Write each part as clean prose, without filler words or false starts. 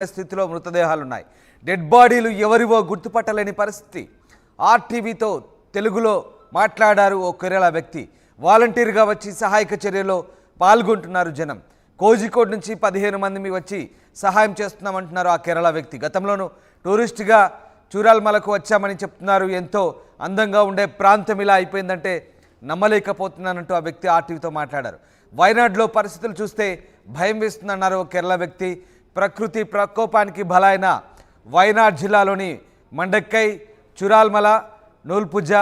స్థితిలో మృతదేహాలున్నాయి. డెడ్ బాడీలు ఎవరివో గుర్తుపట్టలేని పరిస్థితి. ఆర్టీవీతో తెలుగులో మాట్లాడారు ఓ కేరళ వ్యక్తి. వాలంటీర్గా వచ్చి సహాయక చర్యలో పాల్గొంటున్నారు జనం. కోజికోడ్ నుంచి 15 మంది వచ్చి సహాయం చేస్తున్నామంటున్నారు ఆ కేరళ వ్యక్తి. గతంలోనూ టూరిస్ట్గా చూరాల్మలకు వచ్చామని చెప్తున్నారు. ఎంతో అందంగా ఉండే ప్రాంతం ఇలా అయిపోయిందంటే నమ్మలేకపోతున్నానంటూ ఆ వ్యక్తి ఆర్టీవీతో మాట్లాడారు. వయనాడ్లో పరిస్థితులు చూస్తే భయం వేస్తుందన్నారు ఓ కేరళ వ్యక్తి. ప్రకృతి ప్రకోపానికి బలైన వయనాడ్ జిల్లాలోని మండక్కై, చురాల్మల, నూల్పుజ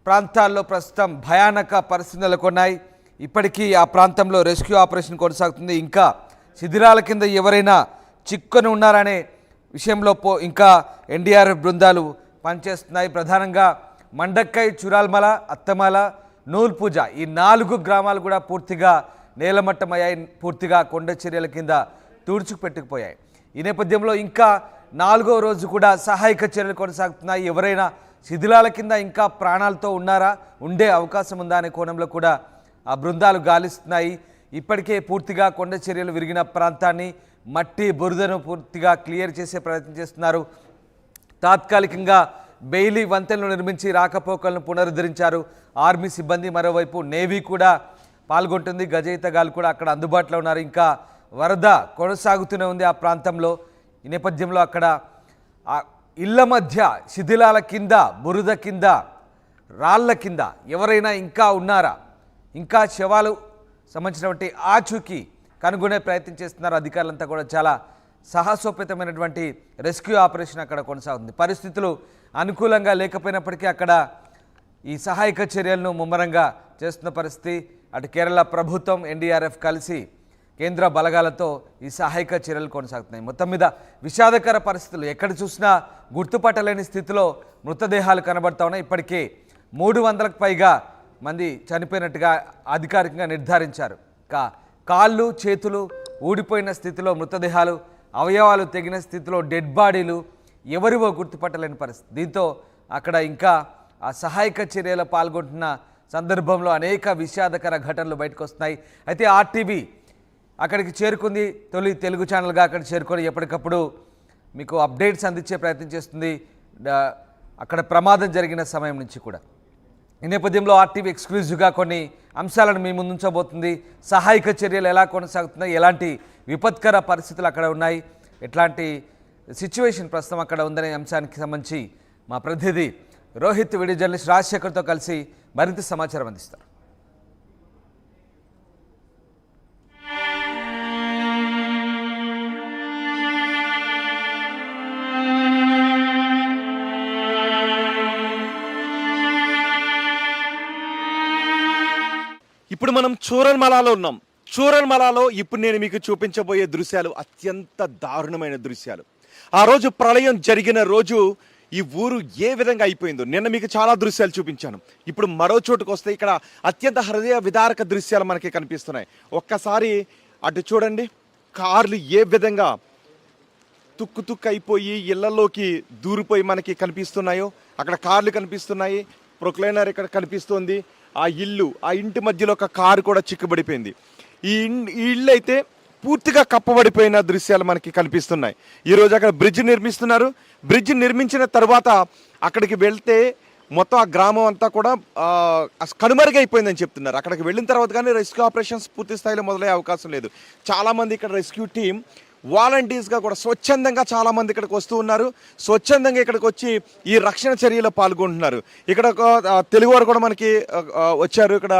ప్రాంతాల్లో ప్రస్తుతం భయానక పరిస్థితులు నెలకొన్నాయి. ఇప్పటికీ ఆ ప్రాంతంలో రెస్క్యూ ఆపరేషన్ కొనసాగుతుంది. ఇంకా శిథిలాల కింద ఎవరైనా చిక్కుని ఉన్నారనే విషయంలో ఇంకా ఎన్డీఆర్ఎఫ్ బృందాలు పనిచేస్తున్నాయి. ప్రధానంగా మండక్కై, చురాల్మల, అత్తమల, నూల్పుజ ఈ 4 గ్రామాలు కూడా పూర్తిగా నేలమట్టమయ్యాయి. పూర్తిగా కొండ చర్యల కింద తుడుచుకుపెట్టుకుపోయాయి. ఈ నేపథ్యంలో ఇంకా 4వ రోజు కూడా సహాయక చర్యలు కొనసాగుతున్నాయి. ఎవరైనా శిథిలాల కింద ఇంకా ప్రాణాలతో ఉన్నారా, ఉండే అవకాశం ఉందా అనే కోణంలో కూడా ఆ బృందాలు గాలిస్తున్నాయి. ఇప్పటికే పూర్తిగా కొండ చర్యలు విరిగిన ప్రాంతాన్ని మట్టి బురదను పూర్తిగా క్లియర్ చేసే ప్రయత్నం చేస్తున్నారు. తాత్కాలికంగా బెయిలీ వంతెనలు నిర్మించి రాకపోకలను పునరుద్ధరించారు ఆర్మీ సిబ్బంది. మరోవైపు నేవీ కూడా పాల్గొంటుంది. గజయితగాలు కూడా అక్కడ అందుబాటులో ఉన్నారు. ఇంకా వరద కొనసాగుతూనే ఉంది ఆ ప్రాంతంలో. ఈ నేపథ్యంలో అక్కడ ఇళ్ల మధ్య శిథిలాల కింద, బురద కింద, రాళ్ల కింద ఎవరైనా ఇంకా ఉన్నారా, ఇంకా శవాలు సంబంధించినటువంటి ఆచూకీ కనుగొనే ప్రయత్నం చేస్తున్నారు అధికారులంతా కూడా. చాలా సాహసోపేతమైనటువంటి రెస్క్యూ ఆపరేషన్ అక్కడ కొనసాగుతుంది. పరిస్థితులు అనుకూలంగా లేకపోయినప్పటికీ అక్కడ ఈ సహాయక చర్యలను ముమ్మరంగా చేస్తున్న పరిస్థితి. అటు కేరళ ప్రభుత్వం, ఎన్డీఆర్ఎఫ్ కలిసి కేంద్ర బలగాలతో ఈ సహాయక చర్యలు కొనసాగుతున్నాయి. మొత్తం మీద విషాదకర పరిస్థితులు. ఎక్కడ చూసినా గుర్తుపట్టలేని స్థితిలో మృతదేహాలు కనబడతా ఉన్నాయి. ఇప్పటికే 300కు పైగా మంది చనిపోయినట్టుగా అధికారికంగా నిర్ధారించారు. కాళ్ళు, చేతులు ఊడిపోయిన స్థితిలో మృతదేహాలు, అవయవాలు తెగిన స్థితిలో డెడ్ బాడీలు ఎవరివో గుర్తుపట్టలేని పరిస్థితి. దీంతో అక్కడ ఇంకా ఆ సహాయక చర్యలో పాల్గొంటున్న సందర్భంలో అనేక విషాదకర ఘటనలు బయటకు వస్తున్నాయి. అయితే ఆర్టీవీ అక్కడికి చేరుకుంది. తొలి తెలుగు ఛానల్గా అక్కడ చేరుకొని ఎప్పటికప్పుడు మీకు అప్డేట్స్ అందించే ప్రయత్నం చేస్తుంది అక్కడ ప్రమాదం జరిగిన సమయం నుంచి కూడా. ఈ నేపథ్యంలో ఆర్టీవీ ఎక్స్క్లూజివ్గా కొన్ని అంశాలను మీ ముందు ఉంచబోతుంది. సహాయక చర్యలు ఎలా కొనసాగుతున్నాయి, ఎలాంటి విపత్కర పరిస్థితులు అక్కడ ఉన్నాయి, ఎట్లాంటి సిచ్యువేషన్ ప్రస్తుతం అక్కడ ఉందనే అంశానికి సంబంధించి మా ప్రతినిధి రోహిత్, వీడియో జర్నలిస్ట్ రాజశేఖర్తో కలిసి మరింత సమాచారం అందిస్తారు. ఇప్పుడు మనం చూరల్మలలో ఉన్నాం. చూరల్మలలో ఇప్పుడు నేను మీకు చూపించబోయే దృశ్యాలు అత్యంత దారుణమైన దృశ్యాలు. ఆ రోజు ప్రళయం జరిగిన రోజు ఈ ఊరు ఏ విధంగా అయిపోయిందో నిన్న మీకు చాలా దృశ్యాలు చూపించాను. ఇప్పుడు మరో చోటుకు వస్తే ఇక్కడ అత్యంత హృదయ విదారక దృశ్యాలు మనకి కనిపిస్తున్నాయి. ఒక్కసారి అటు చూడండి, కార్లు ఏ విధంగా తుక్కు అయిపోయి ఇళ్లలోకి దూరిపోయి మనకి కనిపిస్తున్నాయో. అక్కడ కార్లు కనిపిస్తున్నాయి, ప్రొక్లైనర్ ఇక్కడ కనిపిస్తోంది. ఆ ఇంటి మధ్యలో ఒక కారు కూడా చిక్కుబడిపోయింది. ఈ ఇల్లు అయితే పూర్తిగా కప్పబడిపోయిన దృశ్యాలు మనకి కనిపిస్తున్నాయి. ఈరోజు అక్కడ బ్రిడ్జ్ నిర్మిస్తున్నారు. బ్రిడ్జ్ నిర్మించిన తర్వాత అక్కడికి వెళ్తే మొత్తం ఆ గ్రామం అంతా కూడా కనుమరుగైపోయిందని చెప్తున్నారు. అక్కడికి వెళ్ళిన తర్వాత కానీ రెస్క్యూ ఆపరేషన్స్ పూర్తి స్థాయిలో మొదలయ్యే అవకాశం లేదు. చాలామంది ఇక్కడ రెస్క్యూ టీం వాలంటీర్స్గా కూడా స్వచ్ఛందంగా చాలామంది ఇక్కడికి వస్తూ ఉన్నారు. స్వచ్ఛందంగా ఇక్కడికి వచ్చి ఈ రక్షణ చర్యలో పాల్గొంటున్నారు. ఇక్కడ తెలుగు వారు కూడా మనకి వచ్చారు ఇక్కడ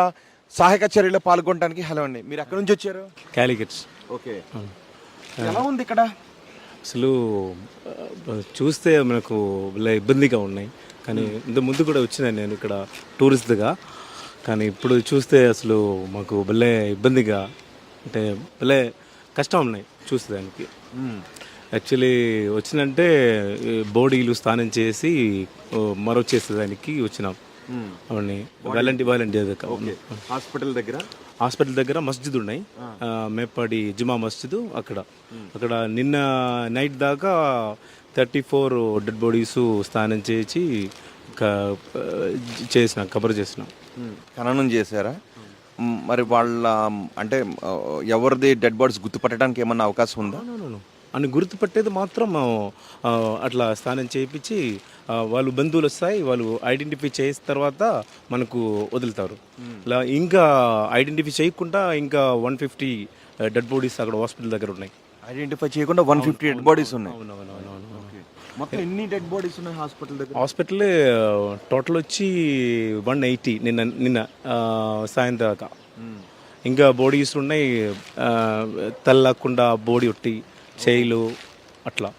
సహాయక చర్యలో పాల్గొనడానికి. హలో అండి, మీరు ఎక్కడి నుంచి వచ్చారు? క్యాలికట్స్. ఓకే, ఎలా ఉంది ఇక్కడ? అసలు చూస్తే మనకు ఇబ్బందిగా ఉన్నాయి. కానీ ఇంత ముందు కూడా వచ్చినాను నేను ఇక్కడ టూరిస్ట్గా. కానీ ఇప్పుడు చూస్తే అసలు మాకు భలే ఇబ్బందిగా, అంటే భలే కష్టం ఉన్నాయి చూసేదానికి. యాక్చువల్లీ వచ్చినంటే బాడీలు స్నానం చేసి మరో చేసేదానికి వచ్చినాం. అవన్నీ వాలంటీర్ హాస్పిటల్ దగ్గర మస్జిద్ ఉన్నాయి, మేపాడి జుమా మస్జిద్. అక్కడ నిన్న నైట్ దాకా 34 డెడ్ బాడీస్ స్నానం చేసి కబర్ చేసినాం. ఖననం చేశారా? మరి వాళ్ళ అంటే ఎవరిది డెడ్ బాడీస్ గుర్తుపట్టడానికి ఏమన్నా అవకాశం ఉందా? అని గుర్తుపట్టేది మాత్రం అట్లా స్నానం చేయించి వాళ్ళు బంధువులు వస్తాయి, వాళ్ళు ఐడెంటిఫై చేసిన తర్వాత మనకు వదులుతారు. ఇలా ఇంకా ఐడెంటిఫై చేయకుండా ఇంకా 150 డెడ్ బాడీస్ అక్కడ హాస్పిటల్ దగ్గర ఉన్నాయి. ఐడెంటిఫై చేయకుండా 150 డెడ్ బాడీస్ ఉన్నాయి. అవునవునవును. మొత్తం ఎన్ని డెడ్ బాడీస్ ఉన్నాయి హాస్పిటల్ దగ్గర? హాస్పిటల్ టోటల్ వచ్చి 180 నిన్న సాయంత్రం దాకా. ఇంకా బాడీస్ ఉన్నాయి, తల్లకుండా బాడీ ఒట్టి చేయిలు అట్లా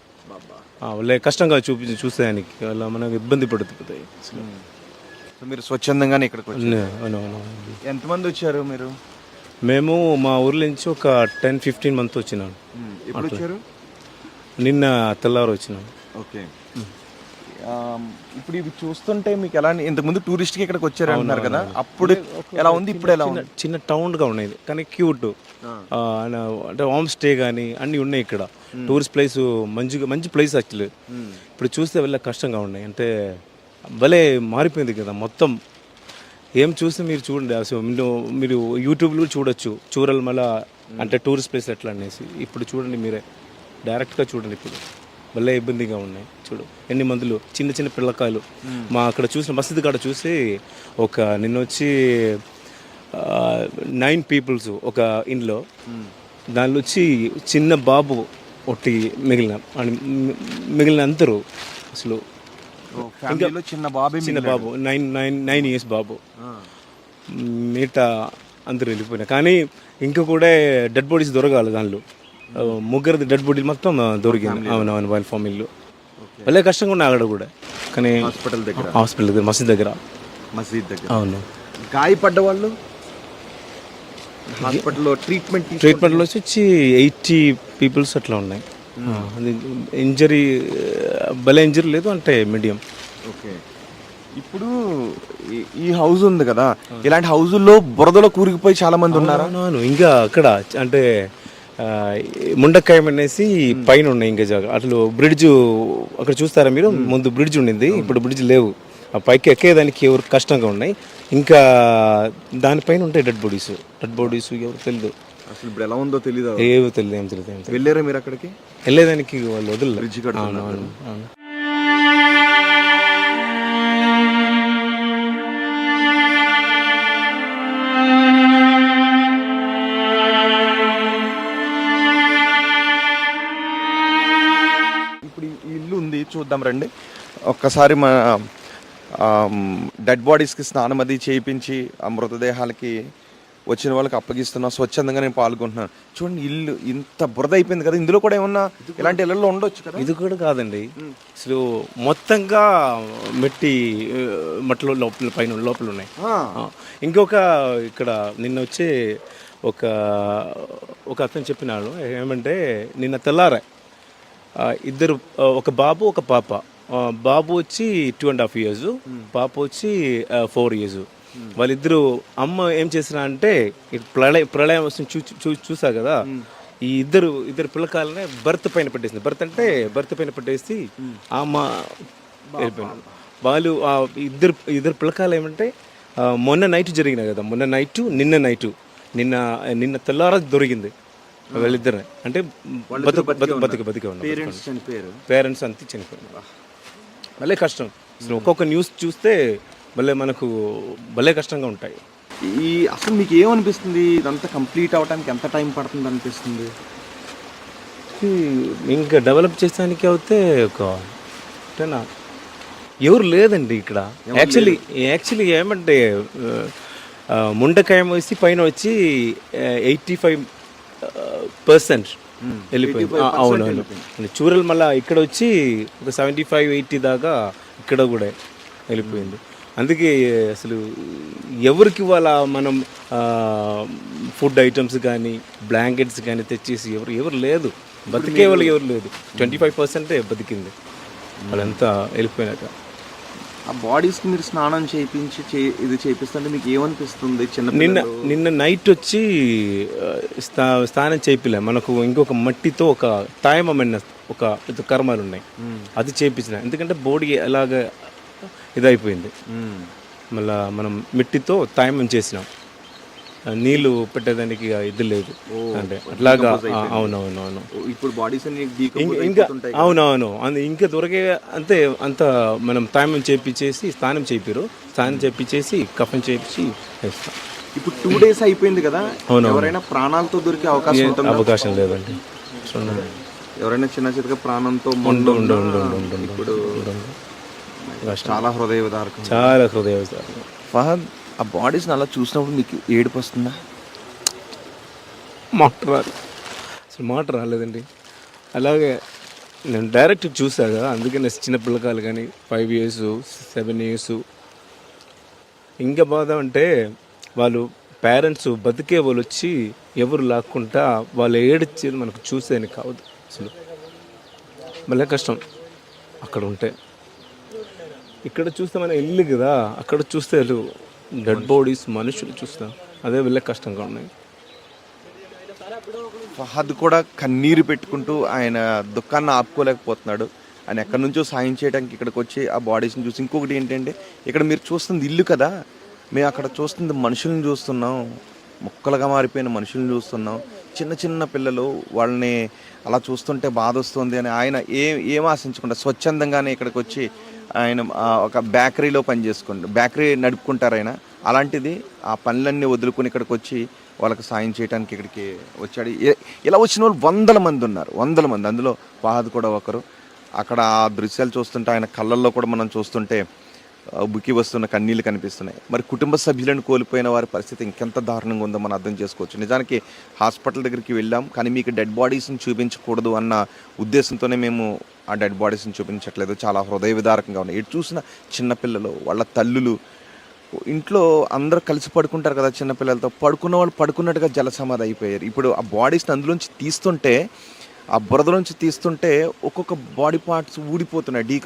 వాళ్ళే కష్టంగా చూసేదానికి అలా మనకు ఇబ్బంది పడుతుంది. సో మీరు స్వచ్ఛందంగానే ఇక్కడికి వచ్చారు. ఎంతమంది వచ్చారు మీరు? మేము మా ఊర్లో నుంచి ఒక 10-15 మంత్ వచ్చినాను. ఎప్పుడు వచ్చారు? నిన్న తెల్లారు వచ్చినాను. ఓకే. ఇప్పుడు ఇవి చూస్తుంటే మీకు ఎలా, ఇంతకుముందు టూరిస్ట్కి ఇక్కడికి వచ్చారు అంటున్నారు కదా, అప్పుడు ఎలా ఉంది, ఇప్పుడు ఎలా ఉంది? చిన్న టౌన్గా ఉండేది కానీ క్యూట్, అంటే హోమ్ స్టే కానీ అన్నీ ఉన్నాయి ఇక్కడ. టూరిస్ట్ ప్లేస్ మంచి ప్లేస్ యాక్చువల్లీ. ఇప్పుడు చూస్తే వెళ్ళే కష్టంగా ఉన్నాయి, అంటే భలే మారిపోయింది కదా మొత్తం. ఏం చూస్తే మీరు చూడండి, అసలు మీరు యూట్యూబ్లో చూడొచ్చు చూరల్మల అంటే టూరిస్ట్ ప్లేస్ ఎట్లా అనేసి. ఇప్పుడు చూడండి మీరే డైరెక్ట్గా చూడండి, ఇప్పుడు భలే ఇబ్బందిగా ఉన్నాయి. చూడు ఎన్ని మందులు, చిన్న చిన్న పిల్లకాయలు. మా అక్కడ చూసిన మసీదు కాడ చూసి నిన్న వచ్చి 9 పీపుల్స్ ఒక ఇంట్లో, దానిలో వచ్చి చిన్న బాబు ఒకటి మిగిలిన అందరూ అసలు చిన్న బాబు 9 ఇయర్స్ బాబు, మిగతా అందరూ వెళ్ళిపోయినా. కానీ ఇంకా కూడా డెడ్ బాడీస్ దొరకాలి దానిలో. 3 డెడ్ బాడీలు మొత్తం దొరికింది. అవునవును, వాళ్ళ ఫ్యామిలీలో భలే కష్టంగా ఉన్నాయి అక్కడ కూడా. కానీ హాస్పిటల్ దగ్గర మసీద్ దగ్గర. అవును. గాయపడ్డ వాళ్ళు హాస్పిటల్లో ట్రీట్మెంట్లో వచ్చి 80 పీపుల్స్ అట్లా ఉన్నాయి. ఇంజరీ భలే ఇంజరీ లేదు, అంటే మీడియం. ఓకే. ఇప్పుడు ఈ హౌస్ ఉంది కదా, ఇలాంటి హౌజుల్లో బురదలో కూరుకుపోయి చాలా మంది ఉన్నారు. ఇంకా అక్కడ అంటే ముండకాయం అనేసి పైన ఉన్నాయి ఇంకా జాగా. అసలు బ్రిడ్జ్ అక్కడ చూస్తారా మీరు, ముందు బ్రిడ్జ్ ఉండింది, ఇప్పుడు బ్రిడ్జ్ లేవు. ఆ పైకి ఎక్కేదానికి ఎవరు కష్టంగా ఉన్నాయి. ఇంకా దానిపైన ఉంటాయి డెడ్ బాడీస్ ఎవరు తెలియదు. అసలు ఇప్పుడు ఎలా ఉందో తెలియదు, ఏమో తెలియదు. వెళ్ళారా మీరు అక్కడికి? వెళ్ళేదానికి వాళ్ళు వదలరు. బ్రిడ్జ్ కడుతున్నారు. ఇప్పుడు ఈ ఇల్లు ఉంది, చూద్దాం రండి ఒక్కసారి. మన డెడ్ బాడీస్కి స్నానం అది చేయించి ఆ మృతదేహాలకి వచ్చిన వాళ్ళకి అప్పగిస్తున్నా, స్వచ్ఛందంగా నేను పాల్గొంటున్నాను. చూడండి ఇల్లు ఇంత బురద అయిపోయింది కదా, ఇందులో కూడా ఏమన్నా ఇలాంటి ఇళ్ళల్లో ఉండొచ్చు కదా. ఇది కూడా కాదండి, అసలు మొత్తంగా మట్టిలో లోపల ఉన్నాయి. ఇంకొక ఇక్కడ నిన్న వచ్చి ఒక అతను చెప్పినాడు ఏమంటే, నిన్న తెల్లారా ఇద్దరు, ఒక బాబు ఒక పాప. బాబు వచ్చి 2.5 years, పాప వచ్చి 4 years. వాళ్ళిద్దరు అమ్మ ఏం చేసినా అంటే, ప్రళయం వస్తుంది చూసా కదా, ఈ ఇద్దరు పిల్లకాయలనే బర్త్ పైన పెట్టేసింది. బర్త్ పైన పెట్టేసి అమ్మ వెళ్ళిపోయినాడు. వాళ్ళు ఇద్దరు పిల్లకాయలు ఏమంటే మొన్న నైట్ జరిగినాయి కదా, నిన్న తెల్లారా దొరికింది వాళ్ళిద్దరు. అంటే బతిక ఉన్నారు. పేరెంట్స్ అంతే చనిపోయినారు. భలే కష్టం అసలు. ఒక్కొక్క న్యూస్ చూస్తే భలే కష్టంగా ఉంటాయి. అసలు మీకు ఏమనిపిస్తుంది, ఇదంతా కంప్లీట్ అవడానికి ఎంత టైం పడుతుంది అనిపిస్తుంది? ఇంకా డెవలప్ చేసానికి అయితే ఎవరు లేదండి ఇక్కడ. యాక్చువల్లీ ఏమంటే ముండకాయం వేసి పైన వచ్చి 85% వెళ్ళిపోయింది. అవునవును. చూరల్ మళ్ళీ ఇక్కడ వచ్చి ఒక 75-80 దాకా ఇక్కడ కూడా వెళ్ళిపోయింది. అందుకే అసలు ఎవరికి వాళ్ళ మనం ఫుడ్ ఐటమ్స్ కానీ బ్లాంకెట్స్ కానీ తెచ్చేసి ఎవరు లేదు, బతికే వాళ్ళు ఎవరు లేదు. 25% బతికింది వాళ్ళంతా వెళ్ళిపోయినాక. ఆ బాడీస్కి మీరు స్నానం ఇది చేపిస్తుంటే మీకు ఏమనిపిస్తుంది? నిన్న నైట్ వచ్చి స్నానం చేపిలే, మనకు ఇంకొక మట్టితో ఒక తాయమమైన ఒక కర్మాలు ఉన్నాయి, అది చేపించిన. ఎందుకంటే బాడీ ఎలాగ ఇదైపోయింది, మళ్ళా మనం మిట్టితో తాయమం చేసినాం. నీళ్లు పెట్టేదానికి ఇది లేదు అంటే అట్లాగా అవునవునవును ఇప్పుడు బాడీస్ ఇంకా అవునవును ఇంకా దొరికే అంతే అంత మనం తామం చేపించేసి స్నానం చేపించేసి కఫన్ చేపించి వేస్తాం. ఇప్పుడు 2 days అయిపోయింది కదా, ఎవరైనా ప్రాణాలతో దొరికే అవకాశం ఉంటుంది? అవకాశం లేదండి. ఎవరైనా చిన్న చిన్నగా ప్రాణంతో ఇప్పుడు చాలా హృదయవిదారకం. ఫహద్, ఆ బాడీస్ అలా చూసినప్పుడు మీకు ఏడుపు వస్తుందా? మాట రాలేదండి. అలాగే నేను డైరెక్ట్ చూసాగా, అందుకే నేను చిన్న పిల్లకాయలు కానీ 5 years 7 years ఇంకా బాధ అంటే వాళ్ళు పేరెంట్స్ బతికే వాళ్ళు వచ్చి ఎవరు లాక్కుంటా వాళ్ళు ఏడ్చేది మనకు చూసేది కావద్దు అసలు. మళ్ళీ కష్టం అక్కడ ఉంటే. ఇక్కడ చూస్తే మన ఇల్లు కదా, అక్కడ చూస్తే డెడ్ బాడీస్ మనుషులు చూస్తాం, అదే వెళ్ళే కష్టంగా ఉన్నాయి. ఫహద్ కూడా కన్నీరు పెట్టుకుంటూ ఆయన దుఃఖాన్ని ఆపుకోలేకపోతున్నాడు. ఆయన ఎక్కడి నుంచో సాయం చేయడానికి ఇక్కడికి వచ్చి ఆ బాడీస్ని చూసి, ఇంకొకటి ఏంటంటే ఇక్కడ మీరు చూస్తుంది ఇల్లు కదా, మేము అక్కడ చూస్తుంది మనుషులను చూస్తున్నాం, మొక్కలుగా మారిపోయిన మనుషులను చూస్తున్నాం, చిన్న చిన్న పిల్లలు, వాళ్ళని అలా చూస్తుంటే బాధ వస్తుంది అని ఆయన ఏం ఆశించకుండా స్వచ్ఛందంగానే ఇక్కడికి వచ్చి ఆయన ఒక బేకరీలో బేకరీ నడుపుకుంటారు ఆయన. అలాంటిది ఆ పనులన్నీ వదులుకొని ఇక్కడికి వచ్చి వాళ్ళకి సాయం చేయడానికి ఇక్కడికి వచ్చాడు. ఇలా వచ్చిన వాళ్ళు 100 మంది ఉన్నారు, 100 మంది. అందులో ఫహద్ కూడా ఒకరు. అక్కడ ఆ దృశ్యాలు చూస్తుంటే ఆయన కళ్ళల్లో కూడా మనం చూస్తుంటే బుక్కి వస్తున్న కన్నీళ్ళు కనిపిస్తున్నాయి. మరి కుటుంబ సభ్యులను కోల్పోయిన వారి పరిస్థితి ఇంకెంత దారుణంగా ఉందో మనం అర్థం చేసుకోవచ్చు. నిజానికి హాస్పిటల్ దగ్గరికి వెళ్ళాం, కానీ మీకు డెడ్ బాడీస్ని చూపించకూడదు అన్న ఉద్దేశంతోనే మేము ఆ డెడ్ బాడీస్ని చూపించట్లేదు. చాలా హృదయ విదారకంగా ఉన్నాయి. ఎటు చూసిన చిన్నపిల్లలు, వాళ్ళ తల్లులు, ఇంట్లో అందరూ కలిసి పడుకుంటారు కదా చిన్నపిల్లలతో, పడుకున్న వాళ్ళు పడుకున్నట్టుగా జలసమాధి అయిపోయారు. ఇప్పుడు ఆ బాడీస్ని అందులోంచి తీస్తుంటే, ఆ బురదలోంచి తీస్తుంటే ఒక్కొక్క బాడీ పార్ట్స్ ఊడిపోతున్నాయి,